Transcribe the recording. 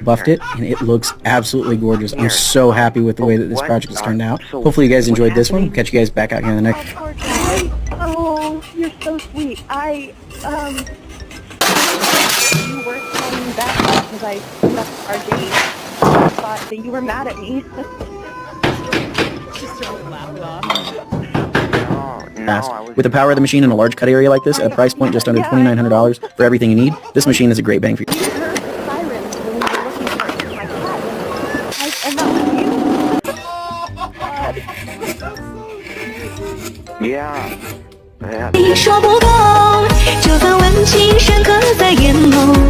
buffed it, and it looks absolutely gorgeous. I'm so happy with the way that this project has turned out. Hopefully you guys enjoyed this one. We'll catch you guys back out here in the next. Oh, you're so sweet. You were calling me back because I left our date. I thought that you were mad at me. With the power of the machine and a large cut area like this, at a price point just under $2,900 for everything you need, this machine is a great bang for you. You heard sirens when we were looking for my cat. And that was you? Yeah. 你说不懂，这份温情深刻在眼眸。